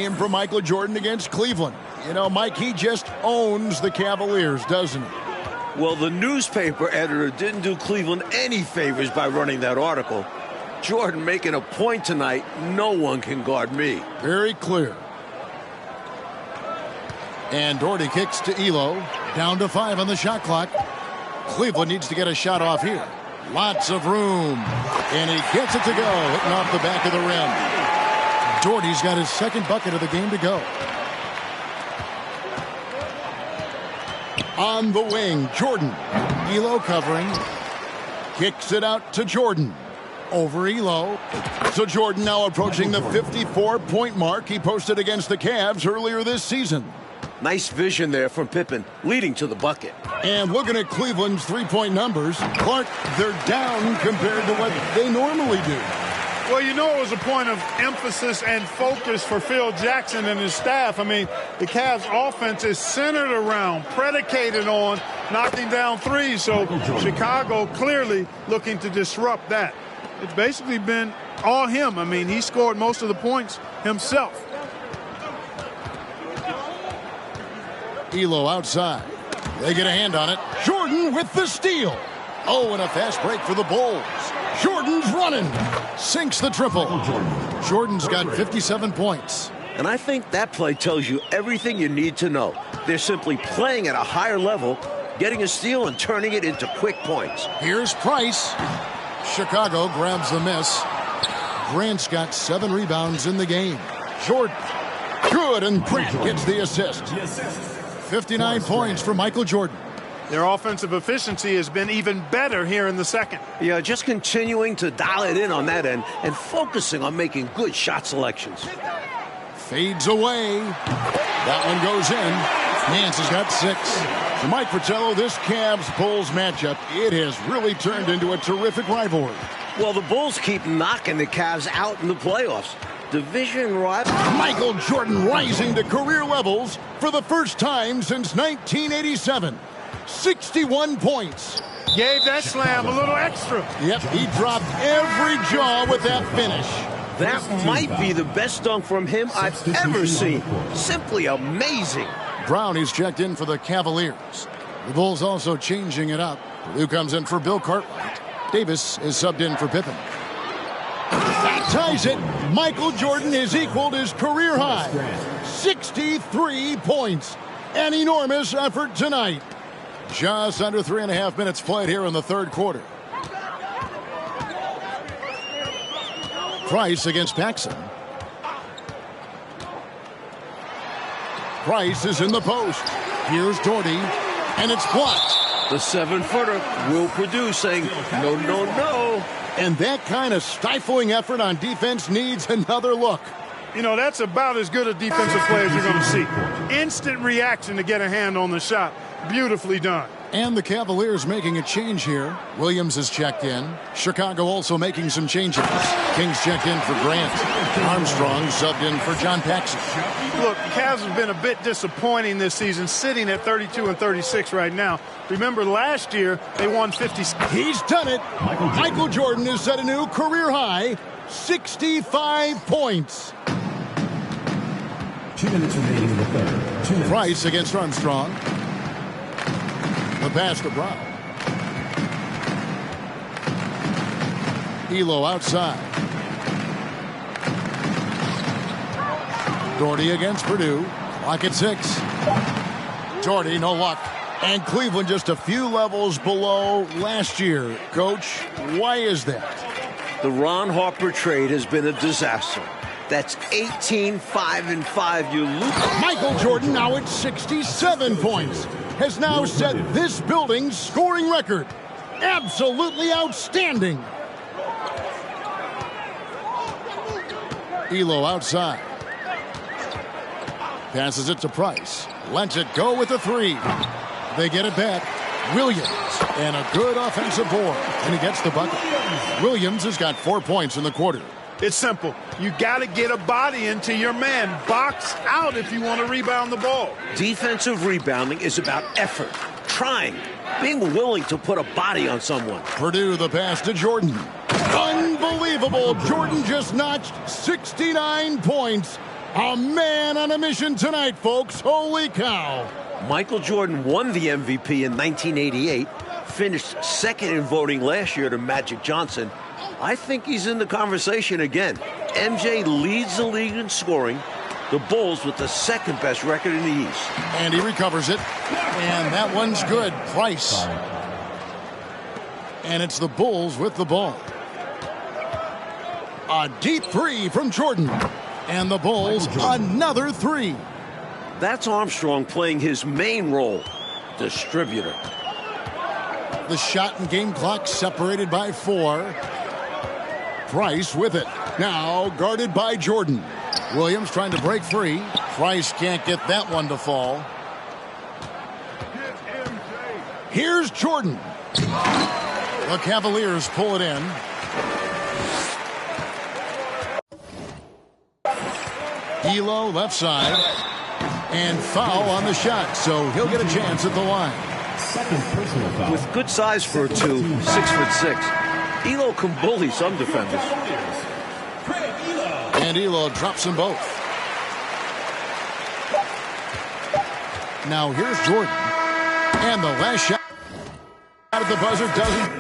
From Michael Jordan against Cleveland. You know, Mike, he just owns the Cavaliers, doesn't he? Well, the newspaper editor didn't do Cleveland any favors by running that article. Jordan making a point tonight, no one can guard me. Very clear. And Doherty kicks to Elo. Down to 5 on the shot clock. Cleveland needs to get a shot off here. Lots of room. And he gets it to go, hitting off the back of the rim. Doherty's got his second bucket of the game to go. On the wing, Jordan. Elo covering. Kicks it out to Jordan. Over Elo. So Jordan now approaching the 54-point mark he posted against the Cavs earlier this season. Nice vision there from Pippen, leading to the bucket. And looking at Cleveland's three-point numbers, Clark, they're down compared to what they normally do. Well, you know, it was a point of emphasis and focus for Phil Jackson and his staff. I mean, the Cavs' offense is centered around, predicated on knocking down threes. So Chicago clearly looking to disrupt that. It's basically been all him. I mean, he scored most of the points himself. Elo outside. They get a hand on it. Jordan with the steal. Oh, and a fast break for the Bulls. Jordan's running. Sinks the triple. Jordan's got 57 points. And I think that play tells you everything you need to know. They're simply playing at a higher level, getting a steal and turning it into quick points. Here's Price. Chicago grabs the miss. Grant's got 7 rebounds in the game. Jordan. Good, and Grant gets the assist. 59 points for Michael Jordan. Their offensive efficiency has been even better here in the second. Yeah, just continuing to dial it in on that end and focusing on making good shot selections. Fades away. That one goes in. Nance has got 6. For Mike Fratello, this Cavs-Bulls matchup, it has really turned into a terrific rivalry. Well, the Bulls keep knocking the Cavs out in the playoffs. Division rival. Michael Jordan rising to career levels for the first time since 1987. 61 points. Gave that slam a little extra. Yep, he dropped every jaw with that finish. That might be the best dunk from him I've ever seen. Simply amazing. Brown is checked in for the Cavaliers. The Bulls also changing it up. Purdue comes in for Bill Cartwright. Davis is subbed in for Pippen. That ties it. Michael Jordan has equaled his career high. 63 points. An enormous effort tonight. Just under 3.5 minutes played here in the third quarter. Price against Paxson. Price is in the post. Here's Doherty, and it's blocked. The 7-footer will produce, saying, no, no, no. And that kind of stifling effort on defense needs another look. You know, that's about as good a defensive play as you're going to see. Instant reaction to get a hand on the shot. Beautifully done. And the Cavaliers making a change here. Williams is checked in. Chicago also making some changes. Kings checked in for Grant. Armstrong subbed in for John Paxson. Look, the Cavs have been a bit disappointing this season, sitting at 32 and 36 right now. Remember, last year, they won 50. He's done it. Michael Jordan has set a new career high, 65 points. 2 minutes remaining in the third. 2 minutes. Price against Armstrong. The pass to Brown. Elo outside. Doherty against Purdue. Clock at 6. Doherty, no luck. And Cleveland just a few levels below last year. Coach, why is that? The Ron Harper trade has been a disaster. That's 18-5-5. You lose. Michael Jordan now at 67 points. Has now set this building's scoring record. Absolutely outstanding. Elo outside. Passes it to Price. Lets it go with the 3. They get it back. Williams. And a good offensive board. And he gets the bucket. Williams has got 4 points in the quarter. It's simple. You got to get a body into your man. Box out if you want to rebound the ball. Defensive rebounding is about effort, trying, being willing to put a body on someone. Purdue the pass to Jordan. Unbelievable. Jordan just notched 69 points A man on a mission tonight, folks. Holy cow. Michael Jordan won the MVP in 1988, finished second in voting last year to Magic Johnson. I think he's in the conversation again. MJ leads the league in scoring. The Bulls with the second best record in the East. And he recovers it. And that one's good. Price. And it's the Bulls with the ball. A deep three from Jordan. And the Bulls, another three. That's Armstrong playing his main role, distributor. The shot and game clock separated by 4. Price with it. Now guarded by Jordan. Williams trying to break free. Price can't get that one to fall. Here's Jordan. The Cavaliers pull it in. Elo left side. And foul on the shot, so he'll get a chance at the line. Second personal foul. With good size for a 2, 6'6", Elo can bully some defenders. And Elo drops them both. Now here's Jordan. And the last shot out of the buzzer doesn't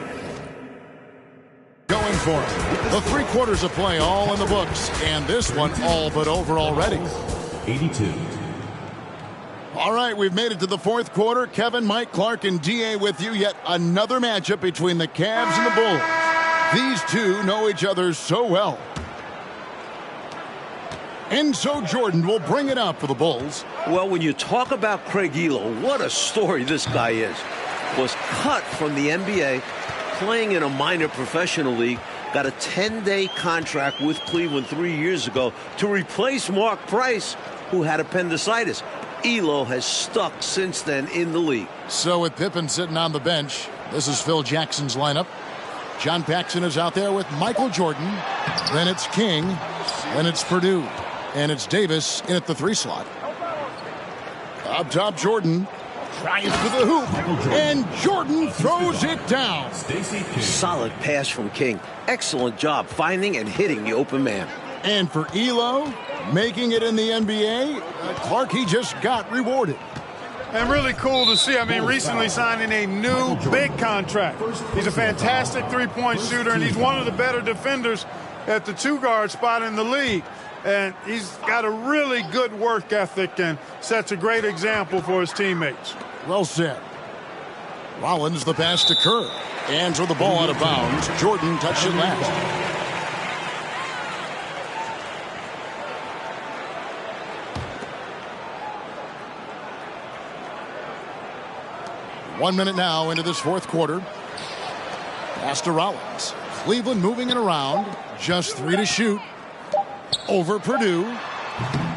go in for it. The 3 quarters of play all in the books. And this one all but over already. 82. All right, we've made it to the 4th quarter. Kevin, Mike, Clark, and D.A. with you. Yet another matchup between the Cavs and the Bulls. These two know each other so well. And so Jordan will bring it up for the Bulls. Well, when you talk about Craig Elo, what a story this guy is. Was cut from the NBA, playing in a minor professional league, got a 10-day contract with Cleveland 3 years ago to replace Mark Price, who had appendicitis. Elo has stuck since then in the league. So with Pippen sitting on the bench, this is Phil Jackson's lineup. John Paxson is out there with Michael Jordan. Then it's King. Then it's Perdue. And it's Davis in at the 3 slot. Up top, Jordan tries for the hoop. And Jordan throws it down. Solid pass from King. Excellent job finding and hitting the open man. And for Elo, making it in the NBA, Clark, he just got rewarded. And really cool to see. I mean, recently signing a new big contract. He's a fantastic three-point shooter, and he's one of the better defenders at the 2-guard spot in the league. And he's got a really good work ethic and sets a great example for his teammates. Well said. Rollins the pass to Kerr. And throw the ball out of bounds. Jordan touched it last. One minute now into this 4th quarter. Pass to Rollins. Cleveland moving it around. Just 3 to shoot. Over Perdue.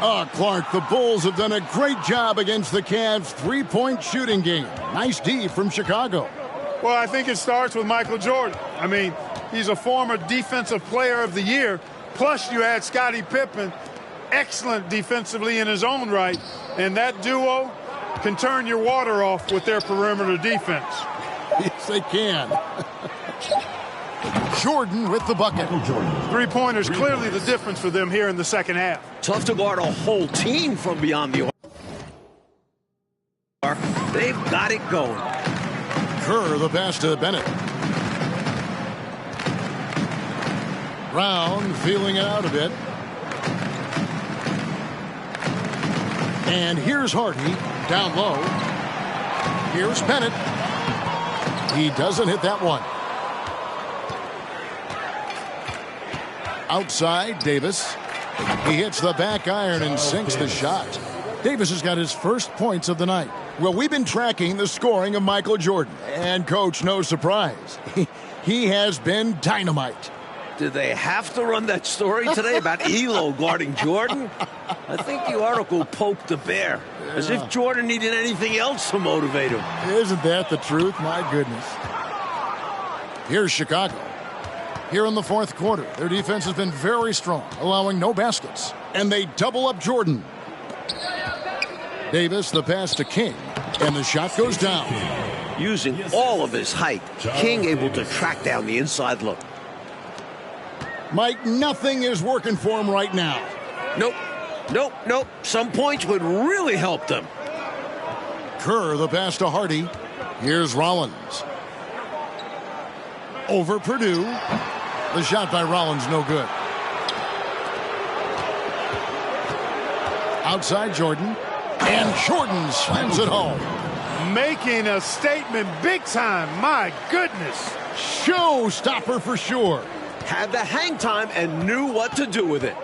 Clark, the Bulls have done a great job against the Cavs' 3-point shooting game. Nice D from Chicago. Well, I think it starts with Michael Jordan. I mean, he's a former Defensive Player of the Year. Plus, you add Scottie Pippen, excellent defensively in his own right. And that duo can turn your water off with their perimeter defense. Yes, they can. Jordan with the bucket. 3-pointers clearly the difference for them here in the second half. Tough to guard a whole team from beyond the arc. They've got it going. Kerr the pass to Bennett. Brown feeling it out a bit. And here's Hardy down low. Here's Bennett. He doesn't hit that one. Outside, Davis. He hits the back iron and sinks the shot. Davis has got his first points of the night. Well, we've been tracking the scoring of Michael Jordan. And, Coach, no surprise. He has been dynamite. Did they have to run that story today about Elo guarding Jordan? I think the article poked the bear, as if Jordan needed anything else to motivate him. Isn't that the truth? My goodness. Here's Chicago. Here in the 4th quarter, their defense has been very strong, allowing no baskets. And they double up Jordan. Davis, the pass to King, and the shot goes down. Using all of his height, King able to track down the inside look. Mike, nothing is working for him right now. Nope. Nope. Some points would really help them. Kerr, the pass to Hardy. Here's Rollins. Over Purdue. The shot by Rollins, no good. Outside Jordan. And Jordan slams it home. Making a statement big time. My goodness. Showstopper for sure. Had the hang time and knew what to do with it.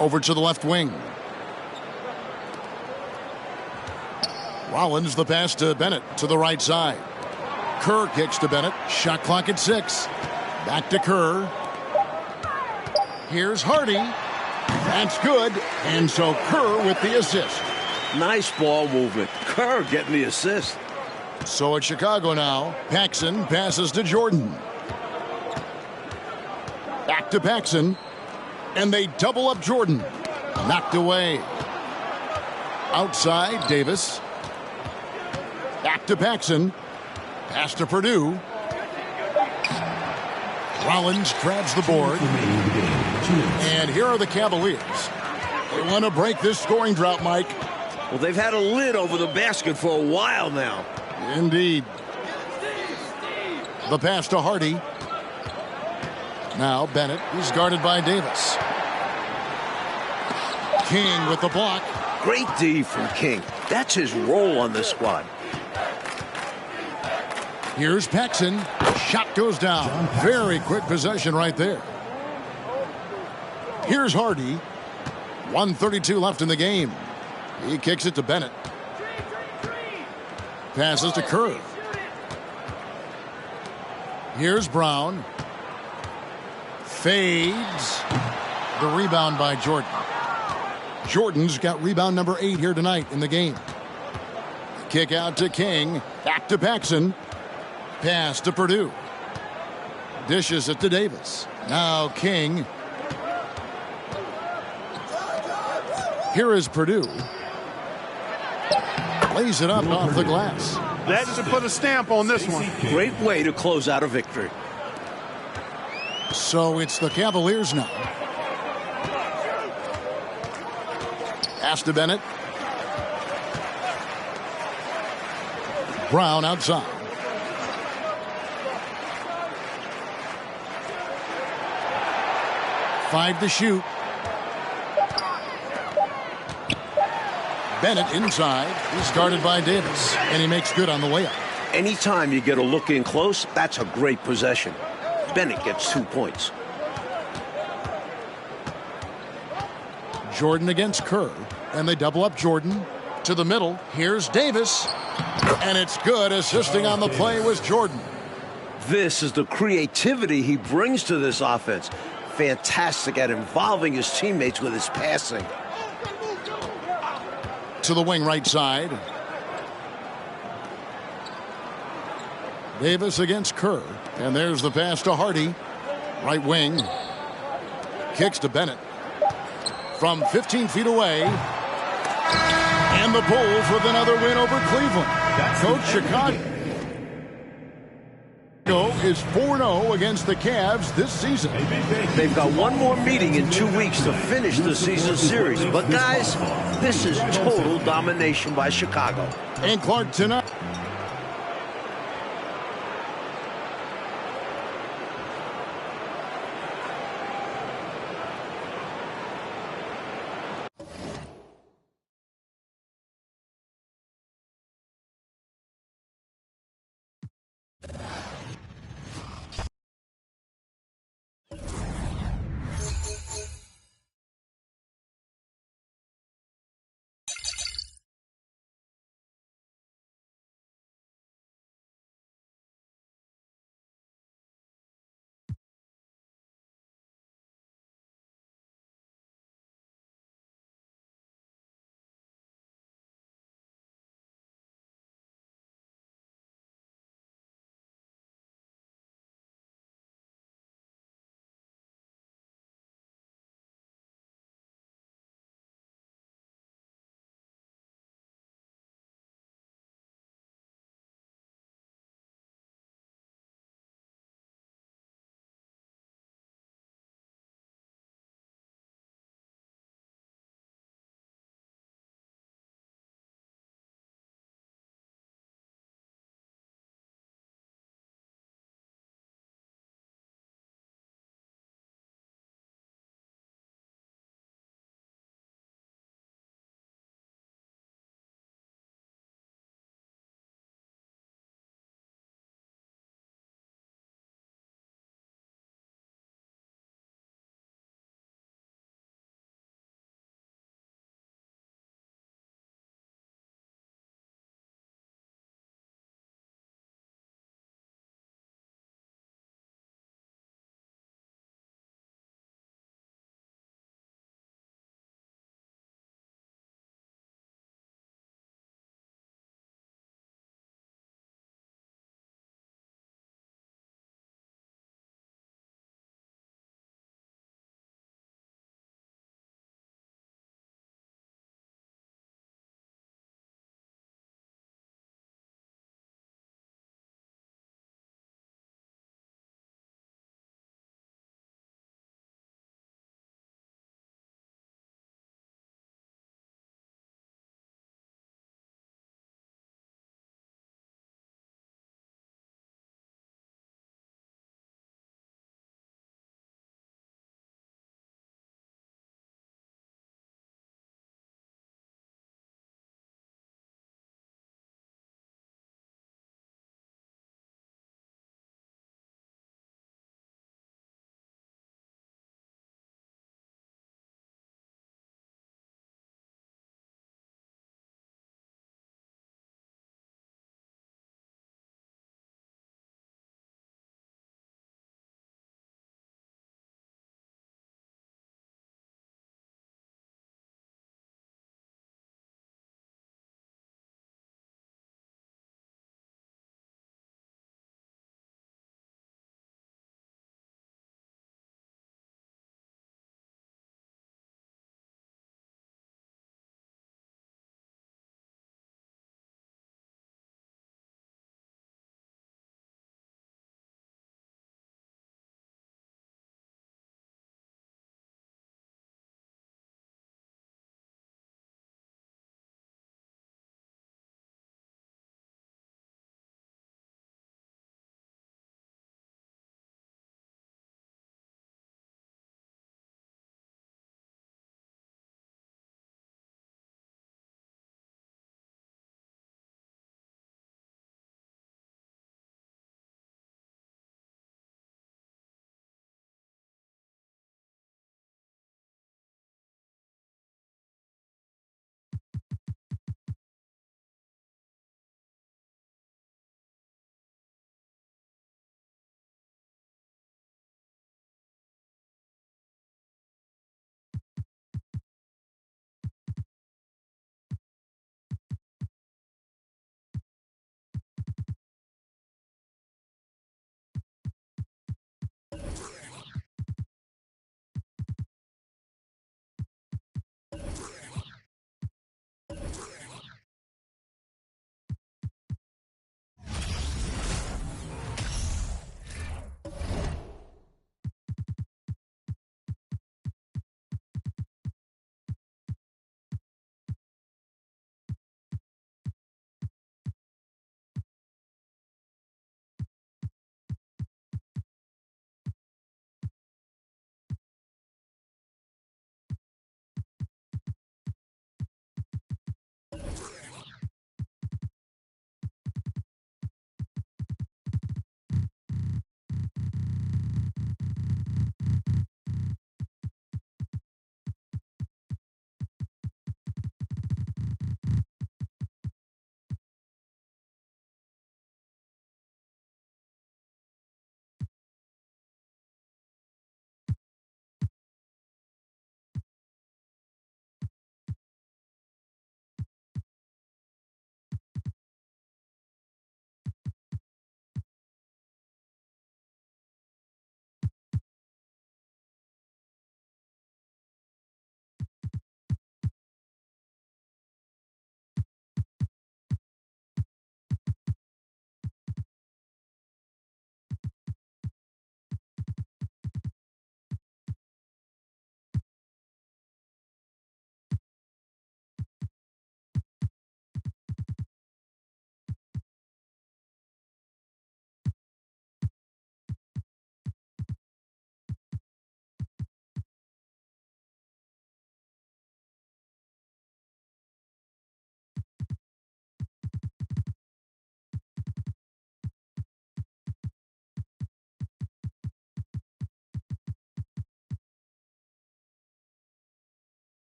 Over to the left wing. Rollins, the pass to Bennett to the right side. Kerr kicks to Bennett. Shot clock at 6. Back to Kerr. Here's Hardy. That's good. And so Kerr with the assist. Nice ball movement. Kerr getting the assist. So it's Chicago now. Paxson passes to Jordan. Back to Paxson. And they double up Jordan. Knocked away. Outside, Davis. Back to Paxson. Pass to Purdue. Rollins grabs the board. And here are the Cavaliers. They want to break this scoring drought, Mike. Well, they've had a lid over the basket for a while now. Indeed. The pass to Hardy. Now Bennett. He's guarded by Davis. King with the block. Great D from King. That's his role on this squad. Here's Paxson. Shot goes down. Very quick possession right there. Here's Hardy. 1:32 left in the game. He kicks it to Bennett. Passes to Kerr. Here's Brown. Fades. The rebound by Jordan. Jordan's got rebound number 8 here tonight in the game. Kick out to King. Back to Paxson. Pass to Purdue. Dishes it to Davis. Now King. Here is Purdue. Lays it up off the glass. That should put a stamp on this one. Great way to close out a victory. So it's the Cavaliers now. Pass to Bennett. Brown outside. Five to shoot. Bennett inside. He's guarded by Davis. And he makes good on the layup. Anytime you get a look in close, that's a great possession. Bennett gets 2 points. Jordan against Kerr. And they double up Jordan. To the middle. Here's Davis. And it's good. Assisting on the play was Jordan. This is the creativity he brings to this offense. Fantastic at involving his teammates with his passing. To the wing right side. Davis against Kerr. And there's the pass to Hardy. Right wing. Kicks to Bennett. From 15 feet away. And the Bulls with another win over Cleveland. Coach Chicago is 4-0 against the Cavs this season. They've got one more meeting in 2 weeks to finish the season series. But guys, this is total domination by Chicago. And Clark tonight.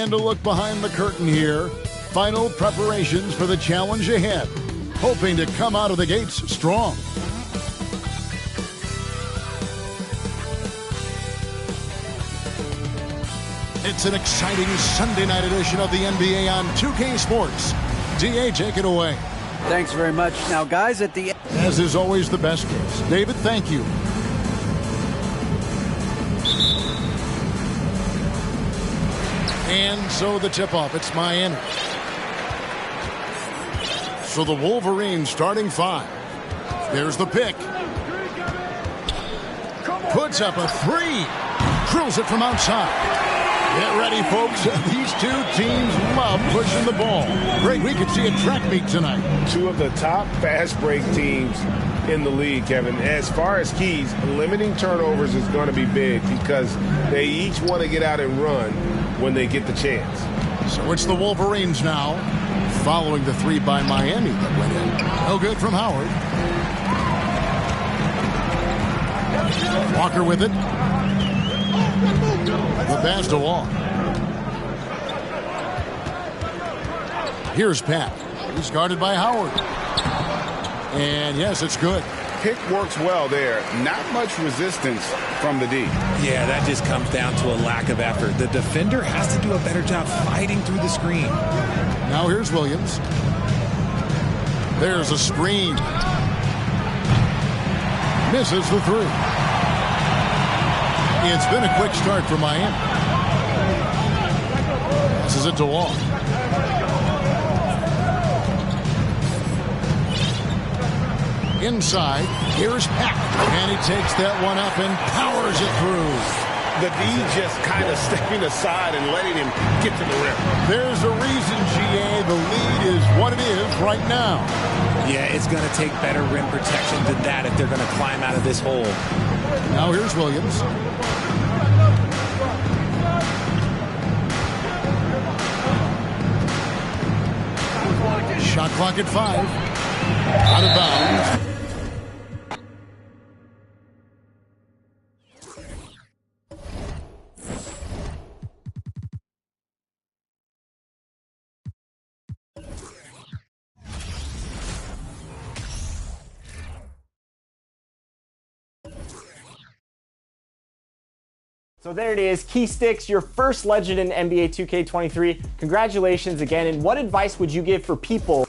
And a look behind the curtain here. Final preparations for the challenge ahead. Hoping to come out of the gates strong. It's an exciting Sunday night edition of the NBA on 2K Sports. DA, take it away. Thanks very much. Now, guys, at the end. As is always the best case. David, thank you. And so the tip-off, it's Miami. So the Wolverines starting 5. There's the pick. Puts up a 3. Drills it from outside. Get ready, folks. These two teams love pushing the ball. Great, we could see a track meet tonight. Two of the top fast break teams in the league, Kevin. As far as keys, limiting turnovers is going to be big because they each want to get out and run when they get the chance. So it's the Wolverines now, following the 3 by Miami that went in. No good from Howard. Walker with it. The pass to Wall. Here's Pat. He's guarded by Howard. And yes, it's good. Pick works well there. Not much resistance from the D. Yeah, that just comes down to a lack of effort. The defender has to do a better job fighting through the screen. Now here's Williams. There's a screen. Misses the 3. It's been a quick start for Miami. Passes it to Wall. Inside, here's Pack. And he takes that one up and powers it through. The D just kind of stepping aside and letting him get to the rim. There's a reason, GA, the lead is what it is right now. Yeah, it's going to take better rim protection than that if they're going to climb out of this hole. Now here's Williams. Shot clock at 5. Out of bounds. So there it is, Key Sticks, your first legend in NBA 2K23. Congratulations again, and what advice would you give for people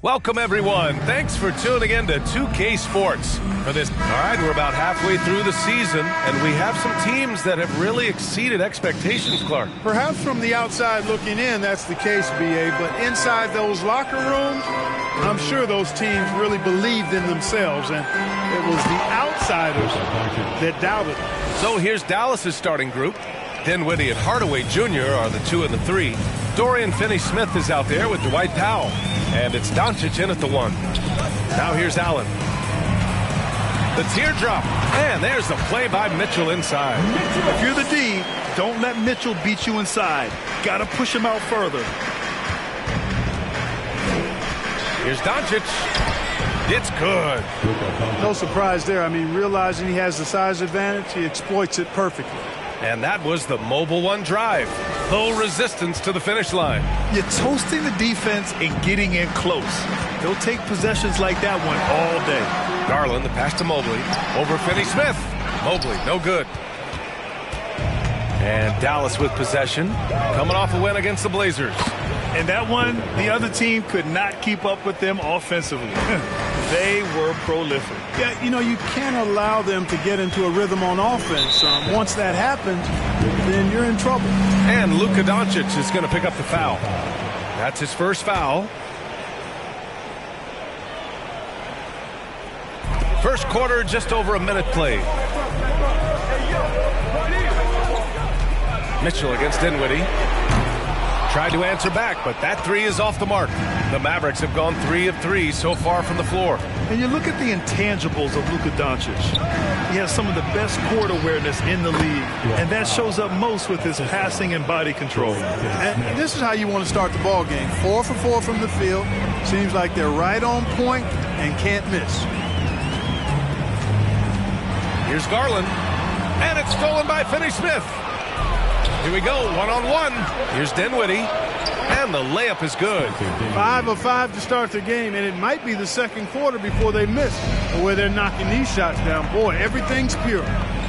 Welcome, everyone. Thanks for tuning in to 2K Sports. For this, all right, we're about halfway through the season, and we have some teams that have really exceeded expectations, Clark. Perhaps from the outside looking in, that's the case, BA. But inside those locker rooms, I'm sure those teams really believed in themselves, and it was the outsiders that doubted them. So here's Dallas's starting group. Dinwiddie and Hardaway Jr. are the 2 and the 3. Dorian Finney-Smith is out there with Dwight Powell. And it's Doncic in at the 1. Now here's Allen. The teardrop. And there's the play by Mitchell inside. If you're the D, don't let Mitchell beat you inside. Got to push him out further. Here's Doncic. It's good. No surprise there. I mean, realizing he has the size advantage, he exploits it perfectly. And that was the Mobile One drive. Low resistance to the finish line. You're toasting the defense and getting in close. They'll take possessions like that one all day. Garland, the pass to Mobley. Over Finney-Smith. Mobley, no good. And Dallas with possession, coming off a win against the Blazers. And that one, the other team could not keep up with them offensively. They were prolific. Yeah, you know, you can't allow them to get into a rhythm on offense. Once that happens, then you're in trouble. And Luka Doncic is going to pick up the foul. That's his first foul. First quarter, just over a minute played. Mitchell against Dinwiddie. Tried to answer back, but that three is off the mark. The Mavericks have gone 3 of 3 so far from the floor. And you look at the intangibles of Luka Doncic. He has some of the best court awareness in the league, and that shows up most with his passing and body control. And this is how you want to start the ball game. 4 for 4 from the field. Seems like they're right on point and can't miss. Here's Garland, and it's stolen by Finney-Smith. Here we go, one-on-one. Here's Dinwiddie, and the layup is good. 5 of 5 to start the game, and it might be the second quarter before they miss, where they're knocking these shots down. Boy, everything's pure.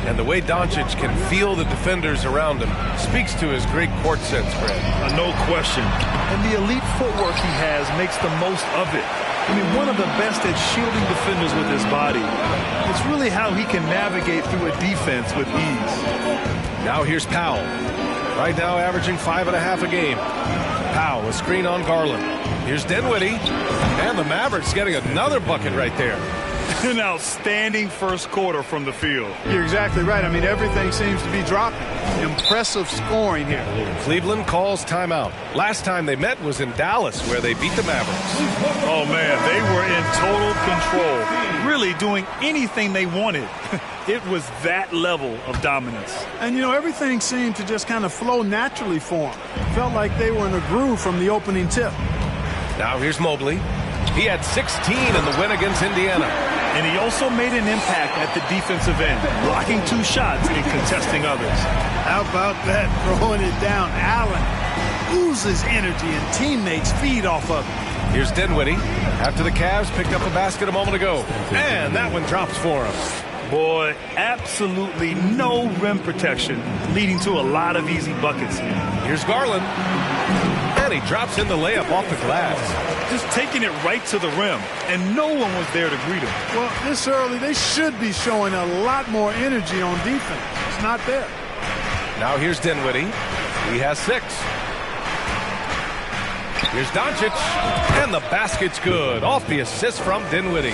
And the way Doncic can feel the defenders around him speaks to his great court sense, Brad. No question. And the elite footwork he has makes the most of it. I mean, one of the best at shielding defenders with his body. It's really how he can navigate through a defense with ease. Now here's Powell. Right now averaging 5.5 a game. Powell, a screen on Garland. Here's Dinwiddie. And the Mavericks getting another bucket right there. An outstanding first quarter from the field. You're exactly right. I mean, everything seems to be dropping. Impressive scoring here. Cleveland calls timeout. Last time they met was in Dallas, where they beat the Mavericks. Oh, man, they were in total control. Really doing anything they wanted. It was that level of dominance. And, you know, everything seemed to just kind of flow naturally for them. Felt like they were in a groove from the opening tip. Now here's Mobley. He had 16 in the win against Indiana. And he also made an impact at the defensive end, blocking 2 shots and contesting others. How about that, throwing it down? Allen oozes energy and teammates feed off of it. Here's Dinwiddie. After the Cavs picked up a basket a moment ago. And that one drops for him. Boy, absolutely no rim protection, leading to a lot of easy buckets here. Here's Garland. And he drops in the layup off the glass. Just taking it right to the rim, and no one was there to greet him. Well, this early, they should be showing a lot more energy on defense. It's not there. Now here's Dinwiddie. He has 6. Here's Doncic. And the basket's good. Off the assist from Dinwiddie.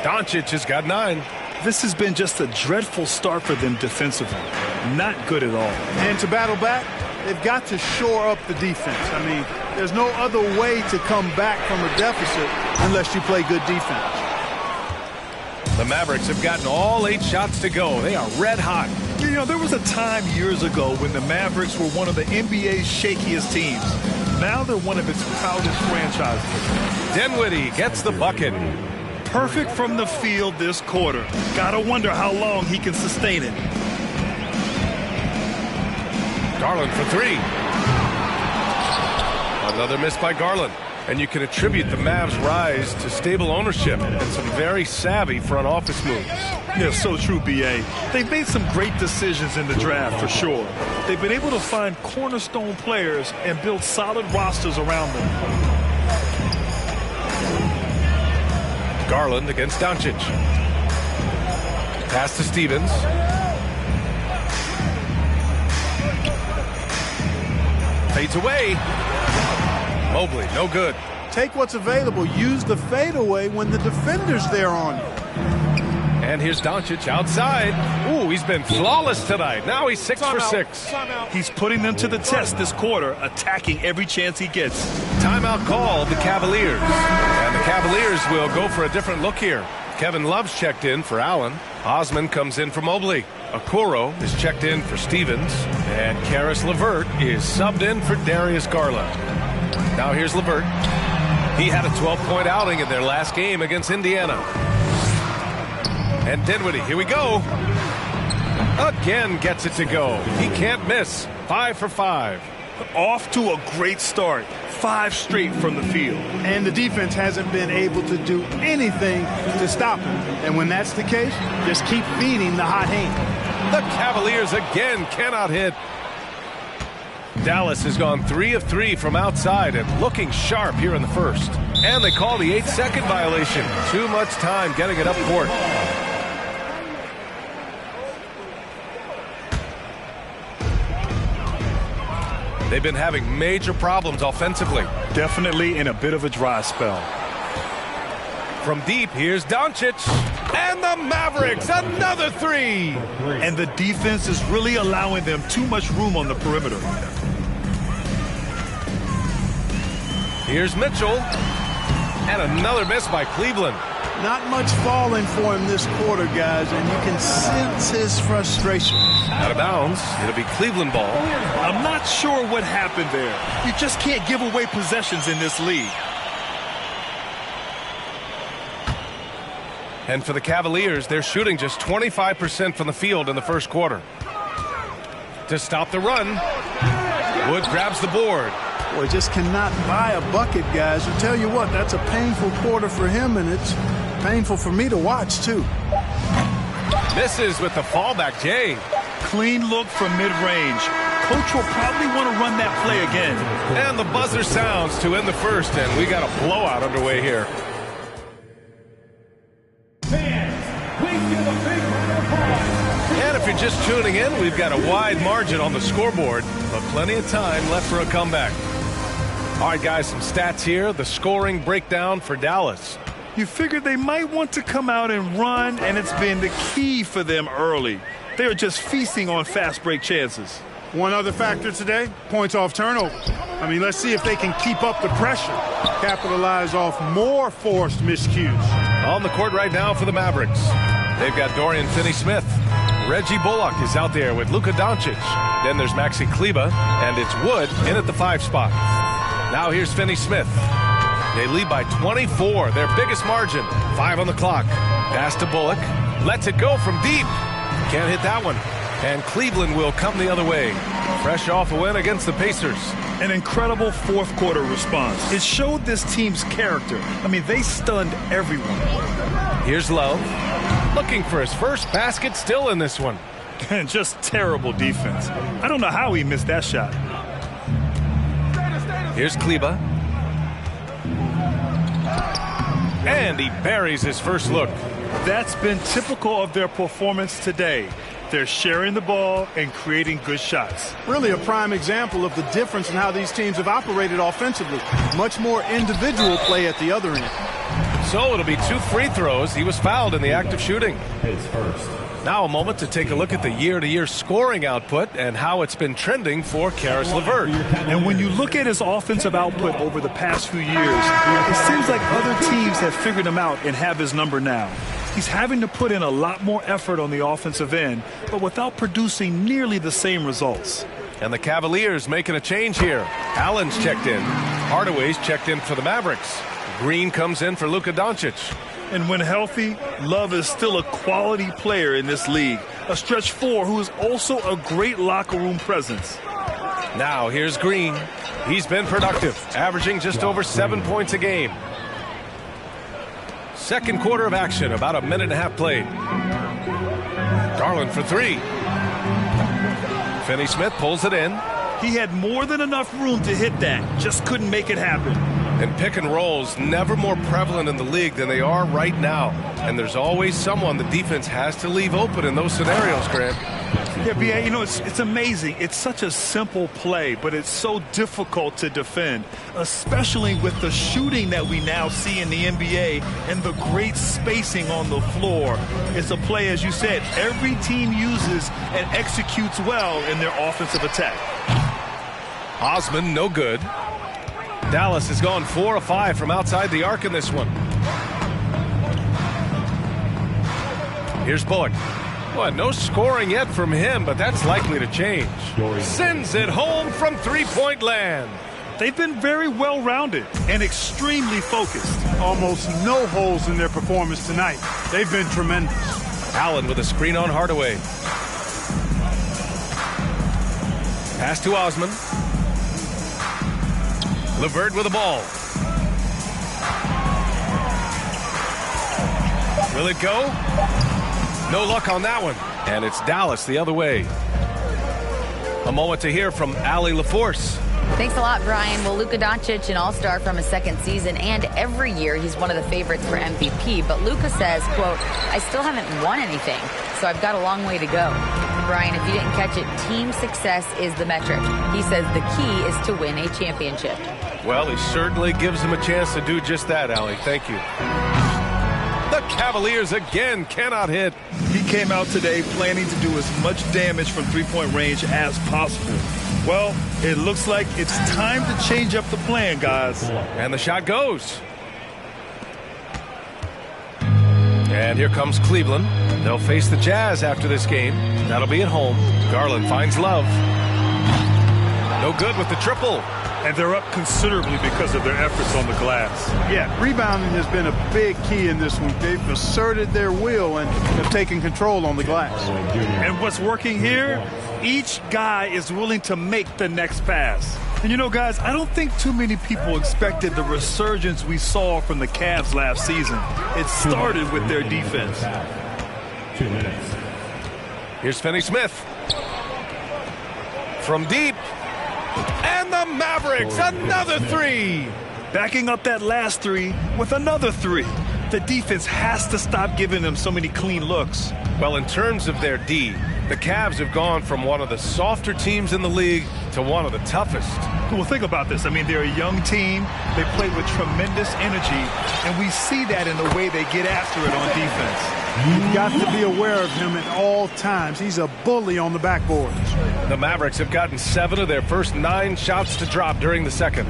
Doncic has got 9. This has been just a dreadful start for them defensively. Not good at all. And to battle back, they've got to shore up the defense. I mean, there's no other way to come back from a deficit unless you play good defense. The Mavericks have gotten all 8 shots to go. They are red hot. You know, there was a time years ago when the Mavericks were one of the NBA's shakiest teams. Now they're one of its proudest franchises. Dinwiddie gets the bucket. Perfect from the field this quarter. Gotta wonder how long he can sustain it. Garland for 3. Another miss by Garland. And you can attribute the Mavs' rise to stable ownership and some very savvy front office moves. Yeah, so true, B.A. They've made some great decisions in the draft, for sure. They've been able to find cornerstone players and build solid rosters around them. Garland against Doncic. Pass to Stevens. Fades away. Mobley, no good. Take what's available. Use the fadeaway when the defender's there on you. And here's Doncic outside. Ooh, he's been flawless tonight. Now he's 6 for 6. He's putting them to the test this quarter, attacking every chance he gets. Timeout called the Cavaliers. And the Cavaliers will go for a different look here. Kevin Love's checked in for Allen. Osman comes in for Mobley. Okoro is checked in for Stevens. And Karis LeVert is subbed in for Darius Garland. Now here's LeVert. He had a 12-point outing in their last game against Indiana. And Dinwiddie, here we go. Again gets it to go. He can't miss. 5 for 5. Off to a great start. 5 straight from the field. And the defense hasn't been able to do anything to stop him. And when that's the case, just keep feeding the hot hand. The Cavaliers again cannot hit. Dallas has gone 3 of 3 from outside and looking sharp here in the first. And they call the 8-second violation. Too much time getting it up court. They've been having major problems offensively. Definitely in a bit of a dry spell. From deep, here's Doncic. And the Mavericks, another 3. And the defense is really allowing them too much room on the perimeter. Here's Mitchell. And another miss by Cleveland. Not much falling for him this quarter, guys, and you can sense his frustration. Out of bounds. It'll be Cleveland ball. I'm not sure what happened there. You just can't give away possessions in this league. And for the Cavaliers, they're shooting just 25% from the field in the first quarter. To stop the run, Wood grabs the board. Boy, just cannot buy a bucket, guys. I tell you what, that's a painful quarter for him, and it's painful for me to watch, too. Misses with the fallback, Jay. Clean look from mid-range. Coach will probably want to run that play again. And the buzzer sounds to end the first, and we got a blowout underway here. And if you're just tuning in, we've got a wide margin on the scoreboard, but plenty of time left for a comeback. All right, guys, some stats here. The scoring breakdown for Dallas. You figured they might want to come out and run, and it's been the key for them early. They are just feasting on fast break chances. One other factor today, points off turnover. I mean, let's see if they can keep up the pressure, capitalize off more forced miscues. On the court right now for the Mavericks. They've got Dorian Finney-Smith. Reggie Bullock is out there with Luka Doncic. Then there's Maxi Kleber, and it's Wood in at the 5 spot. Now here's Finney-Smith. They lead by 24, their biggest margin. 5 on the clock. Pass to Bullock. Lets it go from deep. Can't hit that one. And Cleveland will come the other way. Fresh off a win against the Pacers. An incredible fourth quarter response. It showed this team's character. I mean, they stunned everyone. Here's Love. Looking for his first basket, still in this one. And just terrible defense. I don't know how he missed that shot. Here's Kleber. And he buries his first look. That's been typical of their performance today. They're sharing the ball and creating good shots. Really a prime example of the difference in how these teams have operated offensively. Much more individual play at the other end. So it'll be 2 free throws. He was fouled in the act of shooting. His first. Now a moment to take a look at the year-to-year scoring output and how it's been trending for Caris LeVert. And when you look at his offensive output over the past few years, it seems like other teams have figured him out and have his number now. He's having to put in a lot more effort on the offensive end, but without producing nearly the same results. And the Cavaliers making a change here. Allen's checked in. Hardaway's checked in for the Mavericks. Green comes in for Luka Doncic. And when healthy, Love is still a quality player in this league. A stretch 4 who is also a great locker room presence. Now here's Green. He's been productive, averaging just over 7 points a game. Second quarter of action, about a minute and a half played. Garland for 3. Finney-Smith pulls it in. He had more than enough room to hit that, just couldn't make it happen. And pick and rolls never more prevalent in the league than they are right now. And there's always someone the defense has to leave open in those scenarios, Grant. Yeah, B.A., you know, it's amazing. It's such a simple play, but it's so difficult to defend, especially with the shooting that we now see in the NBA and the great spacing on the floor. It's a play, as you said, every team uses and executes well in their offensive attack. Osman, no good. Dallas has gone 4 of 5 from outside the arc in this one. Here's Bullock. Well, no scoring yet from him, but that's likely to change. Sends it home from three-point land. They've been very well-rounded and extremely focused. Almost no holes in their performance tonight. They've been tremendous. Allen with a screen on Hardaway. Pass to Osman. LeVert with the ball. Will it go? No luck on that one. And it's Dallas the other way. A moment to hear from Allie LaForce. Thanks a lot, Brian. Well, Luka Doncic, an all-star from his second season, and every year he's one of the favorites for MVP. But Luka says, quote, I still haven't won anything, so I've got a long way to go. Brian, if you didn't catch it, team success is the metric. He says the key is to win a championship. Well, he certainly gives him a chance to do just that, Allie. Thank you. The Cavaliers again cannot hit. He came out today planning to do as much damage from three-point range as possible. Well, it looks like it's time to change up the plan, guys. And the shot goes. And here comes Cleveland. They'll face the Jazz after this game. That'll be at home. Garland finds Love. No good with the triple. And they're up considerably because of their efforts on the glass. Yeah, rebounding has been a big key in this one. They've asserted their will and have taken control on the glass. And what's working here? Each guy is willing to make the next pass. And you know, guys, I don't think too many people expected the resurgence we saw from the Cavs last season. It started with their defense. 2 minutes. Here's Finney-Smith. From deep. And the Mavericks, another three. Backing up that last three with another three. The defense has to stop giving them so many clean looks. Well, in terms of their D, the Cavs have gone from one of the softer teams in the league to one of the toughest. Well, think about this. I mean, they're a young team. They play with tremendous energy, and we see that in the way they get after it on defense. You've got to be aware of him at all times. He's a bully on the backboards. The Mavericks have gotten 7 of their first 9 shots to drop during the second.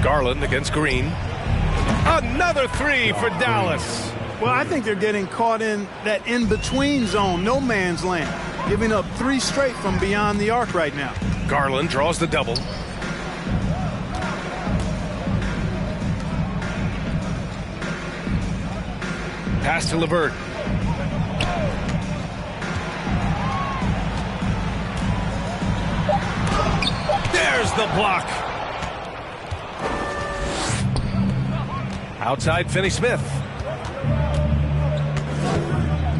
Garland against Green. Another three for Dallas. Well, I think they're getting caught in that in-between zone, no man's land, giving up 3 straight from beyond the arc right now. Garland draws the double. Pass to LeVert. There's the block. Outside Finney-Smith.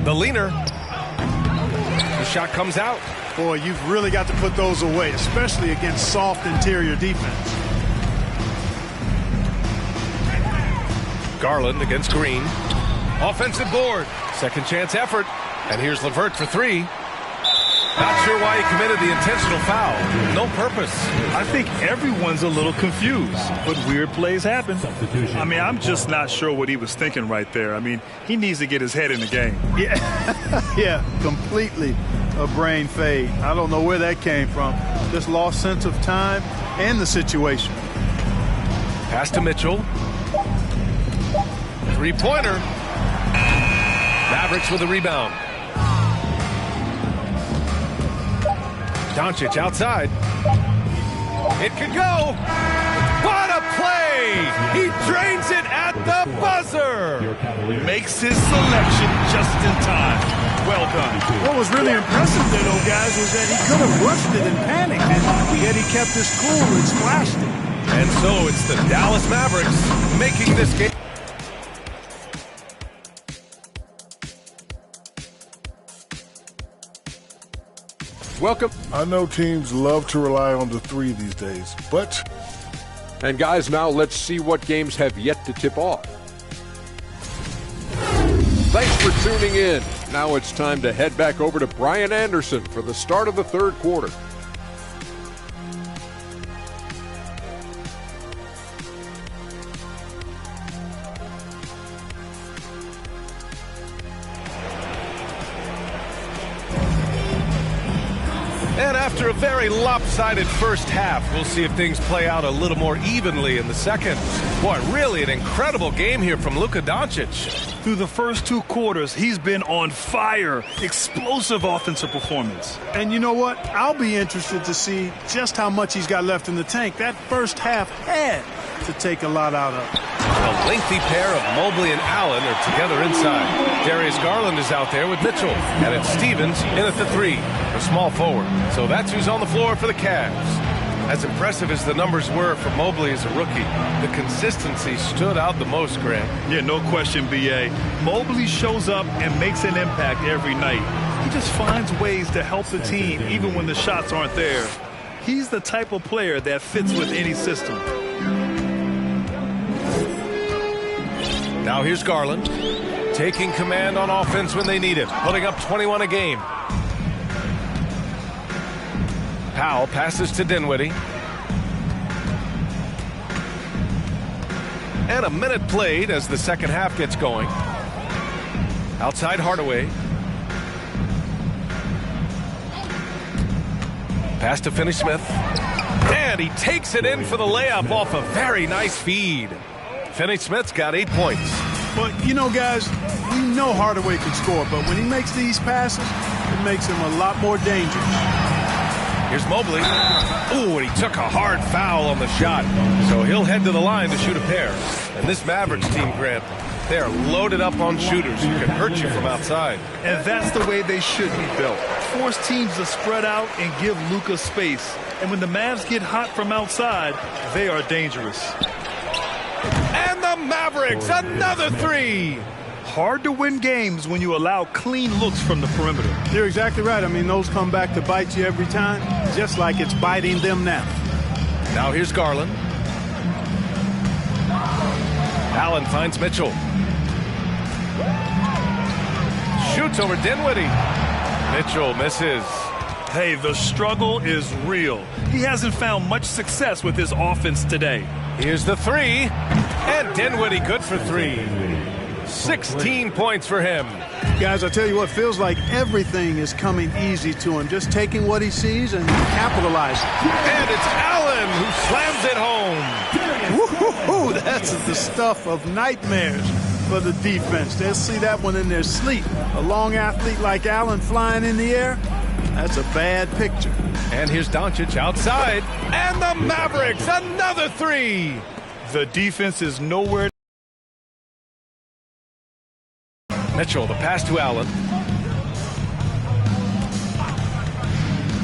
The leaner. The shot comes out. Boy, you've really got to put those away, especially against soft interior defense. Garland against Green. Offensive board. Second chance effort. And here's LeVert for 3. Not sure why he committed the intentional foul. No purpose. I think everyone's a little confused, but weird plays happen. I mean, I'm just not sure what he was thinking right there. I mean, he needs to get his head in the game. Yeah, yeah, completely a brain fade. I don't know where that came from. Just lost sense of time and the situation. Pass to Mitchell. Three-pointer. Mavericks with a rebound. Doncic outside. It could go. What a play! He drains it at the buzzer. Makes his selection just in time. Well done. What was really impressive there, though, guys, was that he could have rushed it and panicked, and yet he kept his cool and splashed it. And so it's the Dallas Mavericks making this game. Welcome. I know teams love to rely on the 3 these days, but... And guys, now let's see what games have yet to tip off. Thanks for tuning in. Now it's time to head back over to Brian Anderson for the start of the third quarter. And after a very lopsided first half, we'll see if things play out a little more evenly in the second. Boy, really an incredible game here from Luka Doncic. Through the first 2 quarters, he's been on fire. Explosive offensive performance. And you know what? I'll be interested to see just how much he's got left in the tank. That first half had to take a lot out of it. A lengthy pair of Mobley and Allen are together inside. Darius Garland is out there with Mitchell. And it's Stevens in at the 3, a small forward. So that's who's on the floor for the Cavs. As impressive as the numbers were for Mobley as a rookie, the consistency stood out the most, Grant. Yeah, no question, B.A. Mobley shows up and makes an impact every night. He just finds ways to help the team even when the shots aren't there. He's the type of player that fits with any system. Now here's Garland, taking command on offense when they need it, putting up 21 a game. Powell passes to Dinwiddie. And a minute played as the second half gets going. Outside Hardaway. Pass to Finney-Smith. And he takes it in for the layup off a very nice feed. Finney-Smith's got 8 points. But, you know, guys, we know Hardaway can score, but when he makes these passes, it makes him a lot more dangerous. Here's Mobley. Ooh, and he took a hard foul on the shot. So he'll head to the line to shoot a pair. And this Mavericks team, Grant, they are loaded up on shooters who can hurt you from outside. And that's the way they should be built. Force teams to spread out and give Luka space. And when the Mavs get hot from outside, they are dangerous. And the Mavericks, another three. Hard to win games when you allow clean looks from the perimeter. You're exactly right. I mean, those come back to bite you every time, just like it's biting them now. Now here's Garland. Allen finds Mitchell. Shoots over Dinwiddie. Mitchell misses. Hey, the struggle is real. He hasn't found much success with his offense today. Here's the three. And Dinwiddie good for three. 16 points for him. Guys, I tell you what, feels like everything is coming easy to him. Just taking what he sees and capitalizing. And it's Allen who slams it home. Woo-hoo-hoo, that's the stuff of nightmares for the defense. They'll see that one in their sleep. A long athlete like Allen flying in the air, that's a bad picture. And here's Doncic outside. And the Mavericks, another three. The defense is nowhere. Mitchell, the pass to Allen.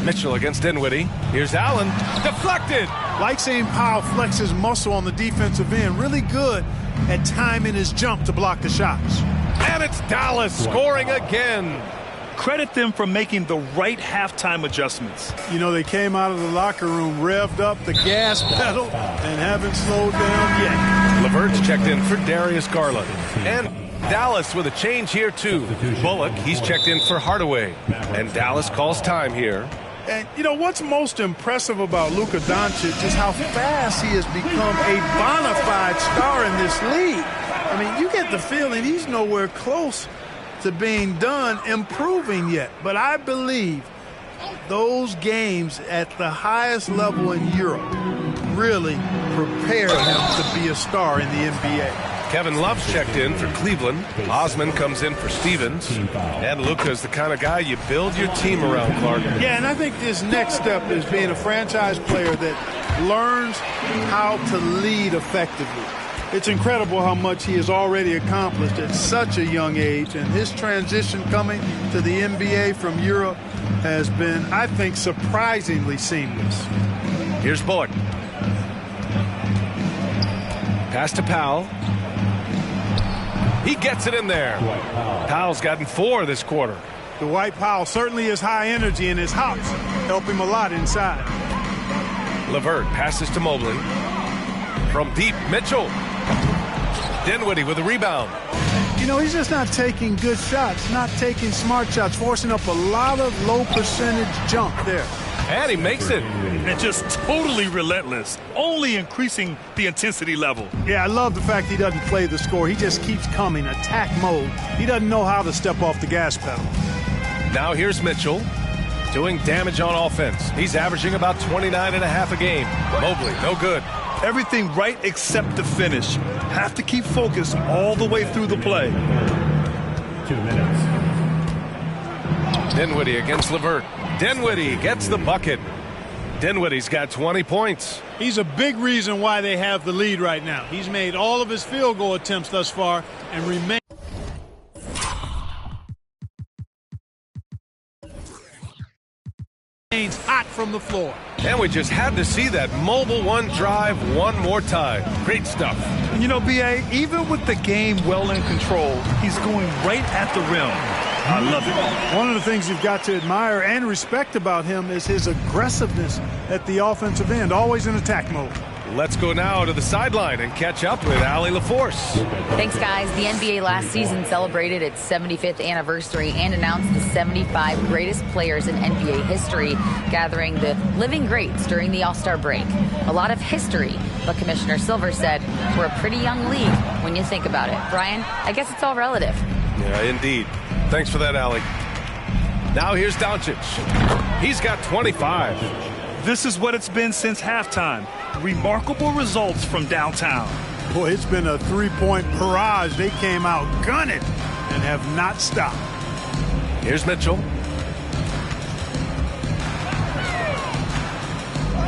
Mitchell against Dinwiddie. Here's Allen. Deflected. Like seeing Powell flex his muscle on the defensive end. Really good at timing his jump to block the shots. And it's Dallas scoring again. Credit them for making the right halftime adjustments. You know, they came out of the locker room, revved up the gas pedal, and haven't slowed down yet. LeVert's checked in for Darius Garland. And Dallas with a change here, too. Bullock, he's checked in for Hardaway. And Dallas calls time here. And, you know, what's most impressive about Luka Doncic is how fast he has become a bona fide star in this league. I mean, you get the feeling he's nowhere close to being done improving yet. But I believe those games at the highest level in Europe really prepare him to be a star in the NBA. Kevin Love's checked in for Cleveland. Osman comes in for Stevens. And Luka's the kind of guy you build your team around, Clark. Yeah, and I think his next step is being a franchise player that learns how to lead effectively. It's incredible how much he has already accomplished at such a young age, and his transition coming to the NBA from Europe has been, I think, surprisingly seamless. Here's Bullock. Pass to Powell. He gets it in there. Powell's gotten 4 this quarter. Dwight Powell certainly is high energy, and his hops help him a lot inside. LeVert passes to Mobley. From deep, Mitchell. Dinwiddie with a rebound. You know, he's just not taking good shots, not taking smart shots, forcing up a lot of low percentage jump there. And he makes it. And just totally relentless, only increasing the intensity level. Yeah, I love the fact he doesn't play the score. He just keeps coming, attack mode. He doesn't know how to step off the gas pedal. Now here's Mitchell doing damage on offense. He's averaging about 29.5 a game. Mobley, no good. Everything right except the finish. Have to keep focused all the way through the play. 2 minutes. Dinwiddie against LeVert. Dinwiddie gets the bucket. Dinwiddie's got 20 points. He's a big reason why they have the lead right now. He's made all of his field goal attempts thus far and remains. hot from the floor. And we just had to see that Mobile One drive one more time. Great stuff. And you know, B.A., even with the game well in control, he's going right at the rim. I love it. One of the things you've got to admire and respect about him is his aggressiveness at the offensive end, always in attack mode. Let's go now to the sideline and catch up with Allie LaForce. Thanks, guys. The NBA last season celebrated its 75th anniversary and announced the 75 greatest players in NBA history, gathering the living greats during the All-Star break. A lot of history, but Commissioner Silver said we're a pretty young league when you think about it. Brian, I guess it's all relative. Yeah, indeed. Thanks for that, Allie. Now here's Doncic. He's got 25. This is what it's been since halftime. Remarkable results from downtown. Boy, it's been a three-point barrage. They came out gunning and have not stopped. Here's Mitchell.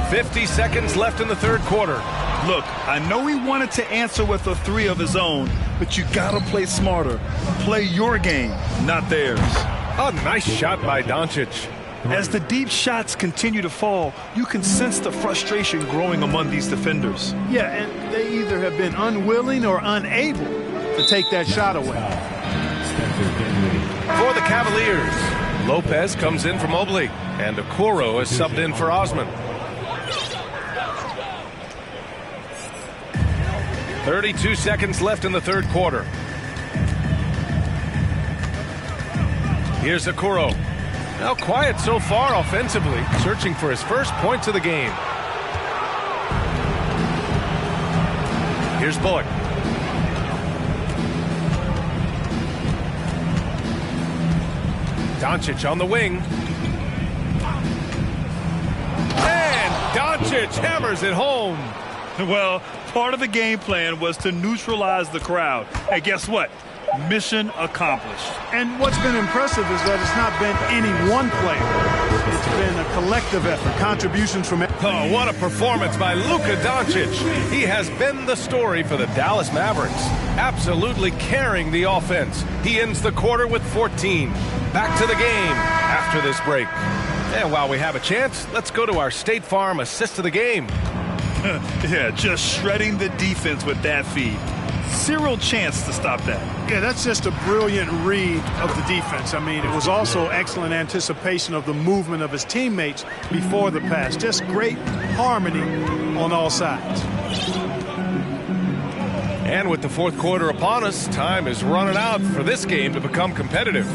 50 seconds left in the third quarter. Look, I know he wanted to answer with a three of his own, but you gotta play smarter. Play your game, not theirs. A nice shot by Doncic. As the deep shots continue to fall, you can sense the frustration growing among these defenders. Yeah, and they either have been unwilling or unable to take that shot away. For the Cavaliers, Lopez comes in for Mobley, and Okoro is subbed in for Osman. 32 seconds left in the third quarter. Here's Okoro. Now quiet so far offensively, searching for his first points of the game. Here's Bullock. Doncic on the wing. And Doncic hammers it home. Well, part of the game plan was to neutralize the crowd. Hey, guess what? Mission accomplished. And what's been impressive is that it's not been any one player. It's been a collective effort, contributions from... Oh, what a performance by Luka Doncic. He has been the story for the Dallas Mavericks, absolutely carrying the offense. He ends the quarter with 14. Back to the game after this break. And while we have a chance, let's go to our State Farm assist of the game. Yeah, just shredding the defense with that feed. Zero chance to stop that. Yeah, that's just a brilliant read of the defense. I mean, it was also excellent anticipation of the movement of his teammates before the pass. Just great harmony on all sides. And with the fourth quarter upon us, time is running out for this game to become competitive.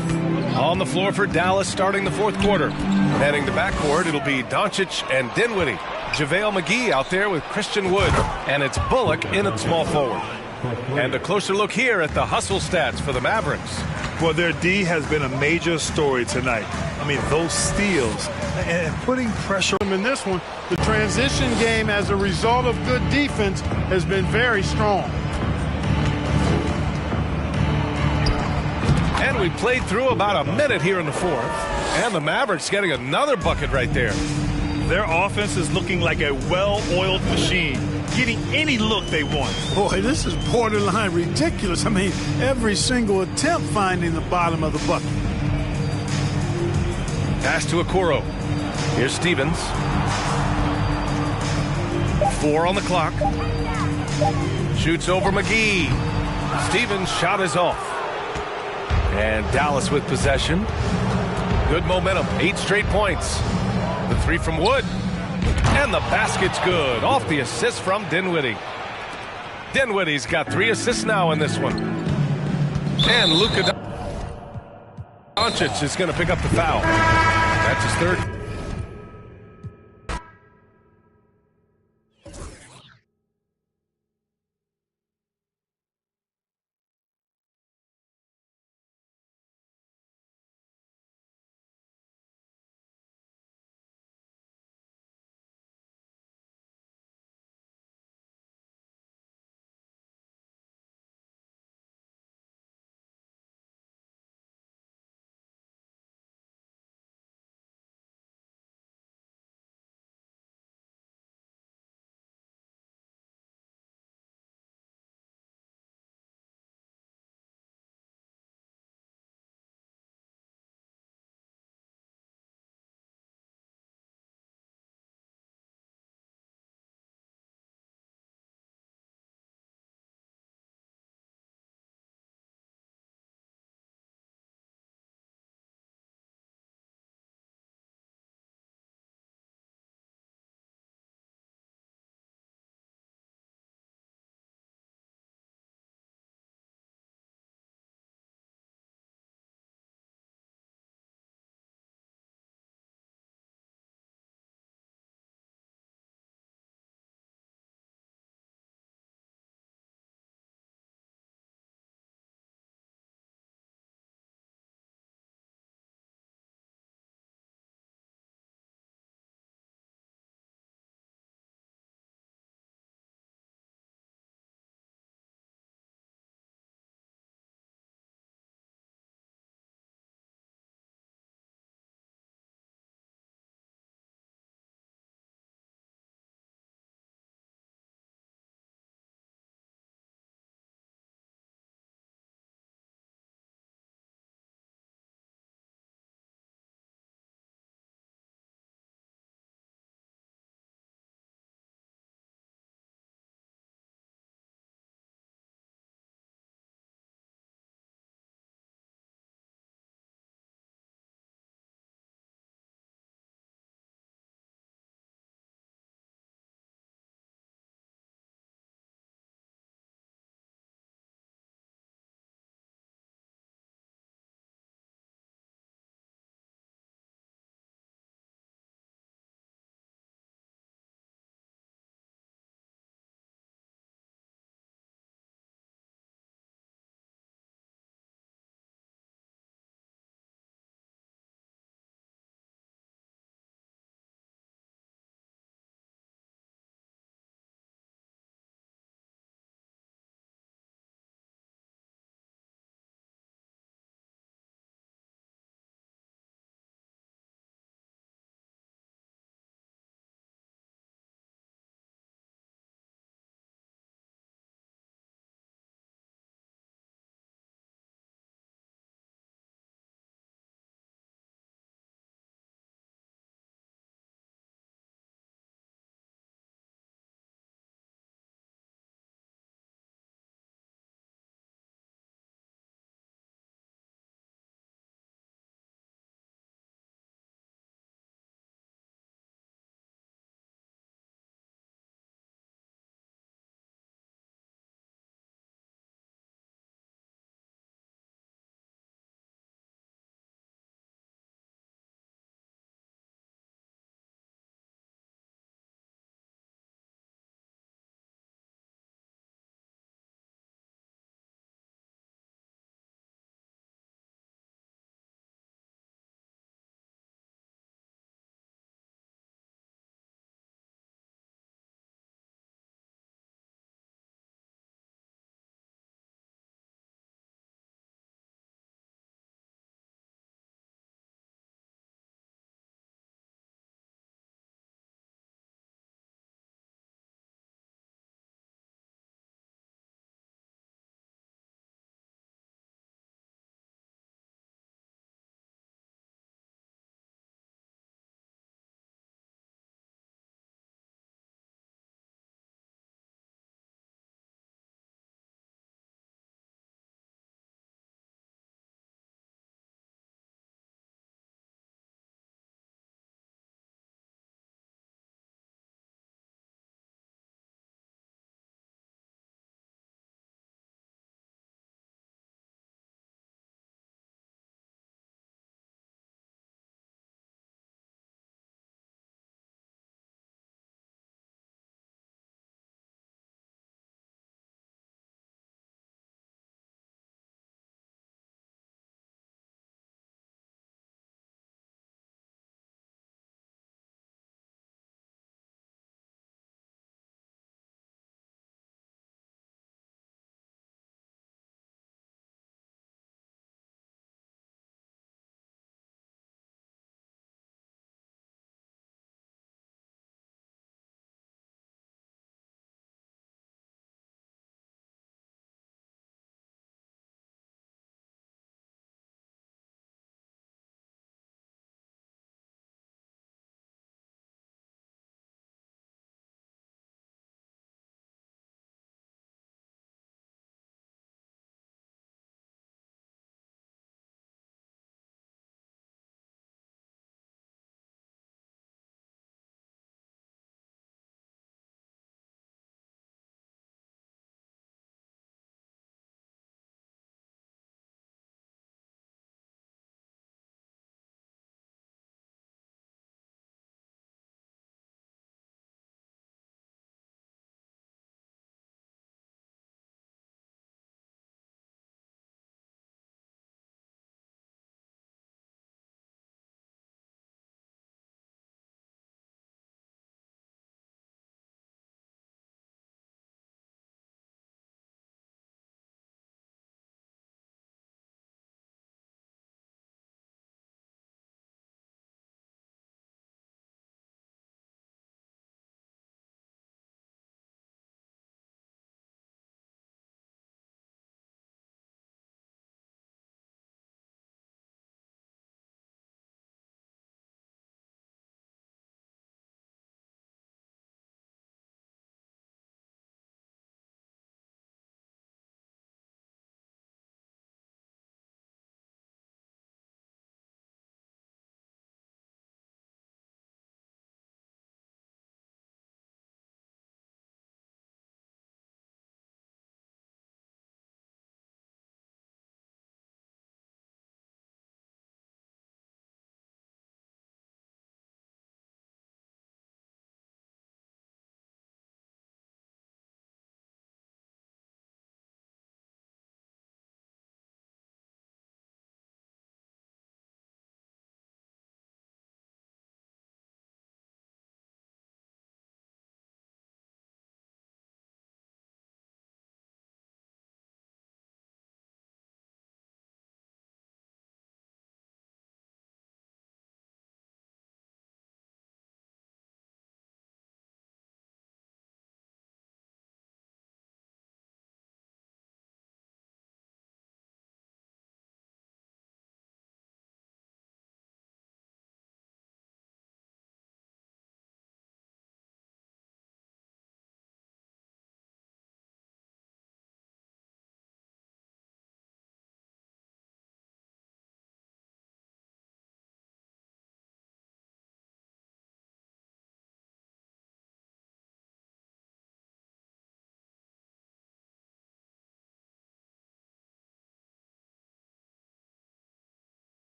On the floor for Dallas starting the fourth quarter. Heading to backcourt, it'll be Doncic and Dinwiddie. JaVale McGee out there with Christian Wood. And it's Bullock in at small forward. And a closer look here at the hustle stats for the Mavericks. Well, their D has been a major story tonight. I mean, those steals and putting pressure in this one. The transition game as a result of good defense has been very strong. And we played through about a minute here in the fourth. And the Mavericks getting another bucket right there. Their offense is looking like a well-oiled machine, getting any look they want. Boy, this is borderline ridiculous. I mean, every single attempt finding the bottom of the bucket. Pass to Okoro. Here's Stevens. 4 on the clock. Shoots over McGee. Stevens' shot is off. And Dallas with possession. Good momentum. 8 straight points. The 3 from Wood. And the basket's good. Off the assist from Dinwiddie. Dinwiddie's got 3 assists now in this one. And Luka Doncic is going to pick up the foul. That's his third.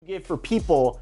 Give for people